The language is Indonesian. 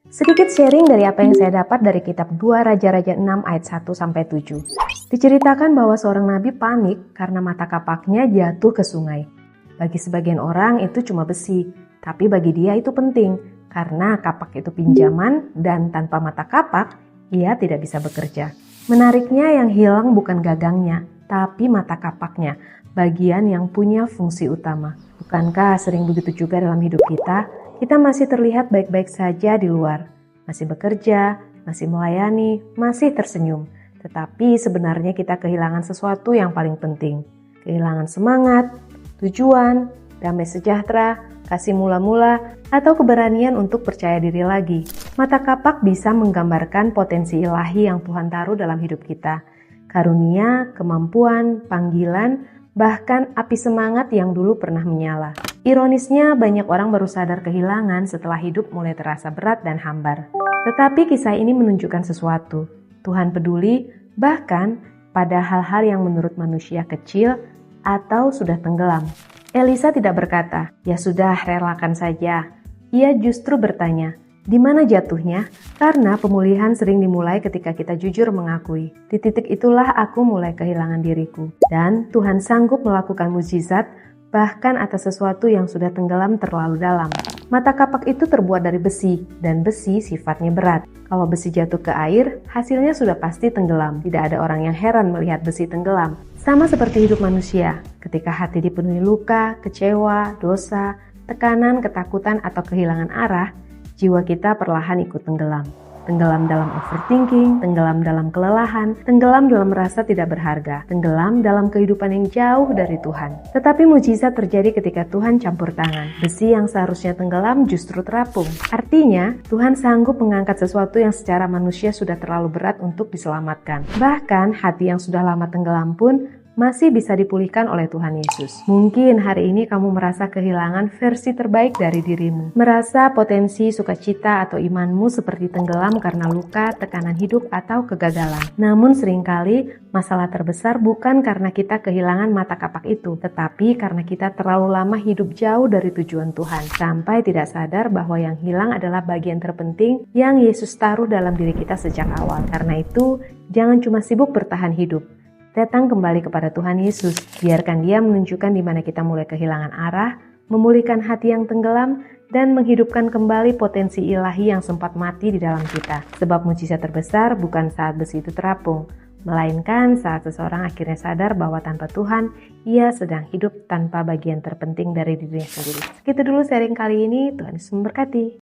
Sedikit sharing dari apa yang saya dapat dari kitab 2 Raja-Raja 6 ayat 1-7. Diceritakan bahwa seorang nabi panik karena mata kapaknya jatuh ke sungai. Bagi sebagian orang itu cuma besi, tapi bagi dia itu penting karena kapak itu pinjaman dan tanpa mata kapak ia tidak bisa bekerja. Menariknya yang hilang bukan gagangnya, tapi mata kapaknya, bagian yang punya fungsi utama. Bukankah sering begitu juga dalam hidup kita? Kita masih terlihat baik-baik saja di luar, masih bekerja, masih melayani, masih tersenyum. Tetapi sebenarnya kita kehilangan sesuatu yang paling penting. Kehilangan semangat, tujuan, damai sejahtera, kasih mula-mula, atau keberanian untuk percaya diri lagi. Mata kapak bisa menggambarkan potensi ilahi yang Tuhan taruh dalam hidup kita. Karunia, kemampuan, panggilan, bahkan api semangat yang dulu pernah menyala. Ironisnya, banyak orang baru sadar kehilangan setelah hidup mulai terasa berat dan hambar. Tetapi kisah ini menunjukkan sesuatu. Tuhan peduli bahkan pada hal-hal yang menurut manusia kecil atau sudah tenggelam. Elisa tidak berkata, "Ya sudah, relakan saja." Ia justru bertanya, "Di mana jatuhnya?" Karena pemulihan sering dimulai ketika kita jujur mengakui. Di titik itulah aku mulai kehilangan diriku. Dan Tuhan sanggup melakukan mukjizat bahkan atas sesuatu yang sudah tenggelam terlalu dalam. Mata kapak itu terbuat dari besi, dan besi sifatnya berat. Kalau besi jatuh ke air, hasilnya sudah pasti tenggelam. Tidak ada orang yang heran melihat besi tenggelam. Sama seperti hidup manusia, ketika hati dipenuhi luka, kecewa, dosa, tekanan, ketakutan, atau kehilangan arah, jiwa kita perlahan ikut tenggelam. Tenggelam dalam overthinking, tenggelam dalam kelelahan, tenggelam dalam merasa tidak berharga, tenggelam dalam kehidupan yang jauh dari Tuhan. Tetapi mukjizat terjadi ketika Tuhan campur tangan. Besi yang seharusnya tenggelam justru terapung. Artinya, Tuhan sanggup mengangkat sesuatu yang secara manusia sudah terlalu berat untuk diselamatkan. Bahkan, hati yang sudah lama tenggelam pun masih bisa dipulihkan oleh Tuhan Yesus. Mungkin hari ini kamu merasa kehilangan versi terbaik dari dirimu. Merasa potensi sukacita atau imanmu seperti tenggelam karena luka, tekanan hidup, atau kegagalan. Namun seringkali masalah terbesar bukan karena kita kehilangan mata kapak itu, tetapi karena kita terlalu lama hidup jauh dari tujuan Tuhan, sampai tidak sadar bahwa yang hilang adalah bagian terpenting yang Yesus taruh dalam diri kita sejak awal. Karena itu, jangan cuma sibuk bertahan hidup. Datang kembali kepada Tuhan Yesus, biarkan Dia menunjukkan di mana kita mulai kehilangan arah, memulihkan hati yang tenggelam, dan menghidupkan kembali potensi ilahi yang sempat mati di dalam kita. Sebab mukjizat terbesar bukan saat besi itu terapung, melainkan saat seseorang akhirnya sadar bahwa tanpa Tuhan, ia sedang hidup tanpa bagian terpenting dari dirinya sendiri. Segitu dulu sharing kali ini, Tuhan Yesus memberkati.